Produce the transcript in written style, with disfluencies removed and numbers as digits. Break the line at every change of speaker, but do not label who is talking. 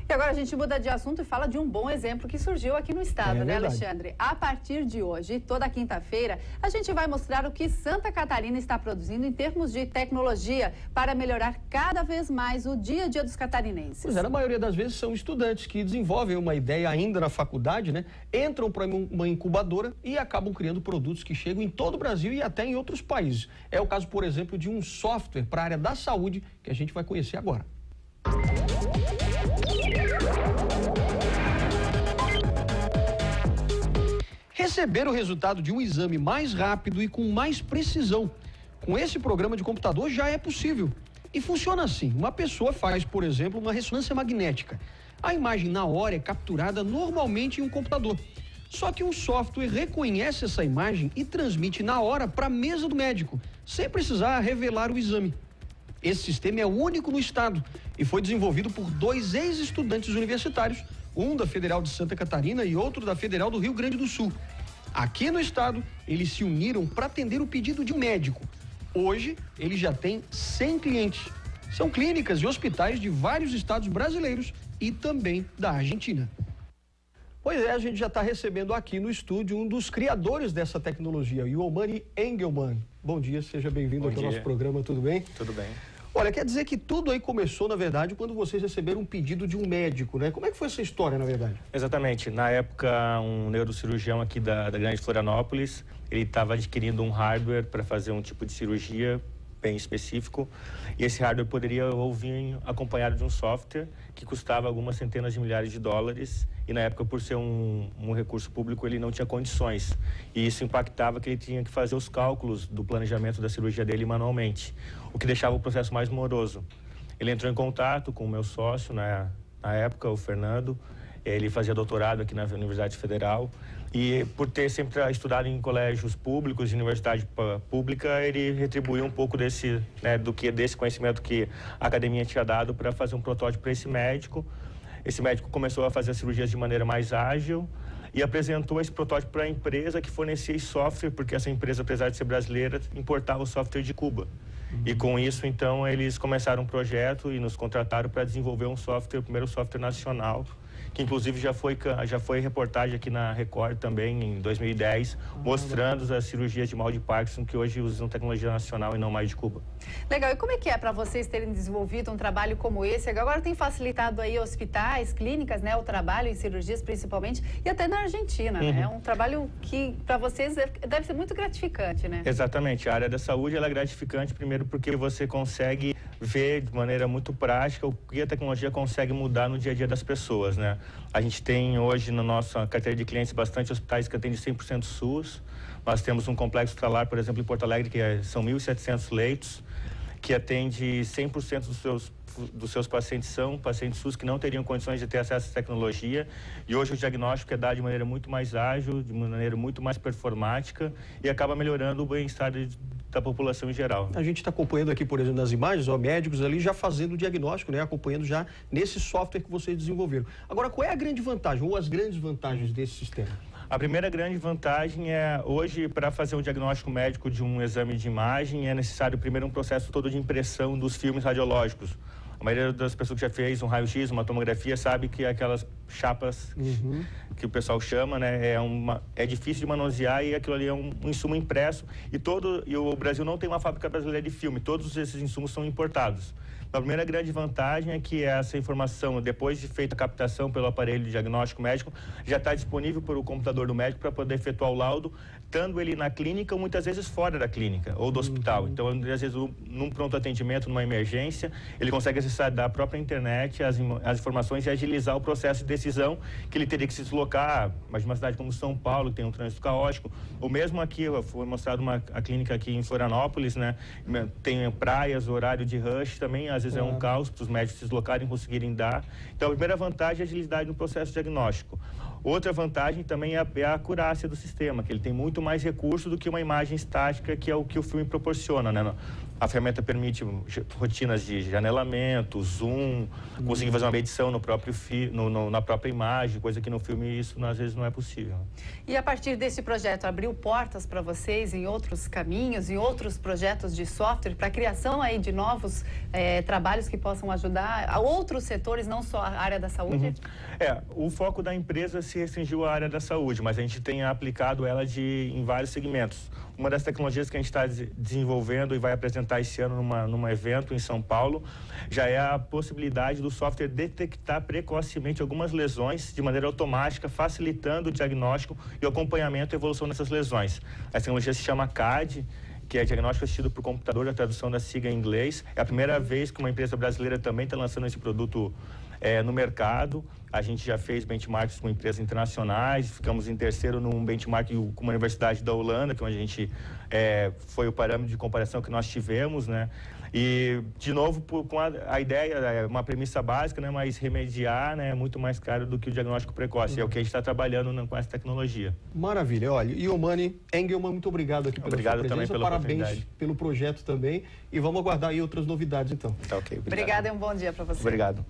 E agora a gente muda de assunto e fala de um bom exemplo que surgiu aqui no estado, né, Alexandre? A partir de hoje, toda quinta-feira, a gente vai mostrar o que Santa Catarina está produzindo em termos de tecnologia para melhorar cada vez mais o dia a dia dos catarinenses.
Pois é, na maioria das vezes são estudantes que desenvolvem uma ideia ainda na faculdade, né? Entram para uma incubadora e acabam criando produtos que chegam em todo o Brasil e até em outros países. É o caso, por exemplo, de um software para a área da saúde que a gente vai conhecer agora. Receber o resultado de um exame mais rápido e com mais precisão. Com esse programa de computador já é possível. E funciona assim. Uma pessoa faz, por exemplo, uma ressonância magnética. A imagem na hora é capturada normalmente em um computador. Só que um software reconhece essa imagem e transmite na hora para a mesa do médico, sem precisar revelar o exame. Esse sistema é único no estado e foi desenvolvido por 2 ex-estudantes universitários, um da Federal de Santa Catarina e outro da Federal do Rio Grande do Sul. Aqui no estado, eles se uniram para atender o pedido de um médico. Hoje, eles já têm 100 clientes. São clínicas e hospitais de vários estados brasileiros e também da Argentina. Pois é, a gente já está recebendo aqui no estúdio um dos criadores dessa tecnologia, o Omani Engelmann. Bom dia, seja bem-vindo aqui ao nosso programa, tudo bem?
Tudo bem.
Olha, quer dizer que tudo aí começou, na verdade, quando vocês receberam um pedido de um médico, né? Como é que foi essa história, na verdade?
Exatamente. Na época, um neurocirurgião aqui da Grande Florianópolis, ele estava adquirindo um hardware para fazer um tipo de cirurgia bem específico, e esse hardware poderia vir acompanhado de um software que custava algumas centenas de milhares de dólares, e na época, por ser um recurso público, ele não tinha condições, e isso impactava que ele tinha que fazer os cálculos do planejamento da cirurgia dele manualmente, o que deixava o processo mais moroso. Ele entrou em contato com o meu sócio na época, o Fernando. Ele fazia doutorado aqui na Universidade Federal e, por ter sempre estudado em colégios públicos e universidade pública, ele retribuiu um pouco desse conhecimento que a academia tinha dado para fazer um protótipo para esse médico. Esse médico começou a fazer as cirurgias de maneira mais ágil e apresentou esse protótipo para a empresa que fornecia esse software, porque essa empresa, apesar de ser brasileira, importava o software de Cuba. E com isso, então, eles começaram um projeto e nos contrataram para desenvolver um software, o primeiro software nacional, que inclusive já foi reportagem aqui na Record também em 2010, mostrando as cirurgias de mal de Parkinson que hoje usam tecnologia nacional e não mais de Cuba.
Legal, e como é que é para vocês terem desenvolvido um trabalho como esse? Agora tem facilitado aí hospitais, clínicas, né, o trabalho em cirurgias principalmente, e até na Argentina, né? É um trabalho que para vocês deve ser muito gratificante, né?
Exatamente, a área da saúde ela é gratificante, primeiro porque você consegue ver de maneira muito prática o que a tecnologia consegue mudar no dia a dia das pessoas, né? A gente tem hoje na nossa carteira de clientes bastante hospitais que atendem 100% SUS. Nós temos um complexo hospitalar, por exemplo, em Porto Alegre, que são 1.700 leitos, que atende 100% dos seus pacientes são pacientes SUS que não teriam condições de ter acesso à tecnologia, e hoje o diagnóstico é dado de maneira muito mais ágil, de maneira muito mais performática e acaba melhorando o bem-estar da população em geral.
A gente está acompanhando aqui, por exemplo, nas imagens, médicos ali já fazendo o diagnóstico, né? Acompanhando já nesse software que vocês desenvolveram. Agora, qual é a grande vantagem ou as grandes vantagens desse sistema?
A primeira grande vantagem é, hoje, para fazer um diagnóstico médico de um exame de imagem, é necessário primeiro um processo todo de impressão dos filmes radiológicos. A maioria das pessoas que já fez um raio-x, uma tomografia, sabe que aquelas chapas que o pessoal chama, né, é difícil de manusear e aquilo ali é um insumo impresso. E o Brasil não tem uma fábrica brasileira de filme, todos esses insumos são importados. A primeira grande vantagem é que essa informação, depois de feita a captação pelo aparelho de diagnóstico médico, já está disponível para o computador do médico para poder efetuar o laudo, estando ele na clínica ou muitas vezes fora da clínica ou do hospital. Então, às vezes, num pronto atendimento, numa emergência, ele consegue acessar da própria internet as informações e agilizar o processo de decisão que ele teria que se deslocar, mas de uma cidade como São Paulo, que tem um trânsito caótico, ou mesmo aqui, foi mostrado a clínica aqui em Florianópolis, né, tem praias, horário de rush também, às vezes é um caos para os médicos se deslocarem e conseguirem dar. Então, a primeira vantagem é a agilidade no processo diagnóstico. Outra vantagem também é a acurácia do sistema, que ele tem muito mais recurso do que uma imagem estática, que é o que o filme proporciona, né? A ferramenta permite rotinas de janelamento, zoom, conseguir fazer uma medição no próprio na própria imagem, coisa que no filme isso às vezes não é possível.
E a partir desse projeto, abriu portas para vocês em outros caminhos, em outros projetos de software, para a criação aí de novos trabalhos que possam ajudar a outros setores, não só a área da saúde?
O foco da empresa se restringiu à área da saúde, mas a gente tem aplicado ela em vários segmentos. Uma das tecnologias que a gente está desenvolvendo e vai apresentar esse ano num evento em São Paulo, já é a possibilidade do software detectar precocemente algumas lesões de maneira automática, facilitando o diagnóstico e o acompanhamento e evolução dessas lesões. A tecnologia se chama CAD, que é diagnóstico assistido por computador, a tradução da sigla em inglês. É a primeira vez que uma empresa brasileira também está lançando esse produto no mercado. A gente já fez benchmarks com empresas internacionais, ficamos em terceiro num benchmark com uma universidade da Holanda, que é onde a gente foi o parâmetro de comparação que nós tivemos, né? E, de novo, com a ideia, uma premissa básica, né, mas remediar, né, é muito mais caro do que o diagnóstico precoce. É o que a gente está trabalhando com essa tecnologia.
Maravilha. Olha, Yomani Engelmann, muito obrigado aqui pela sua presença.
Também pela
Parabéns pelo projeto também. E vamos aguardar aí outras novidades, então.
Tá ok.
Obrigada e um bom dia para você.
Obrigado.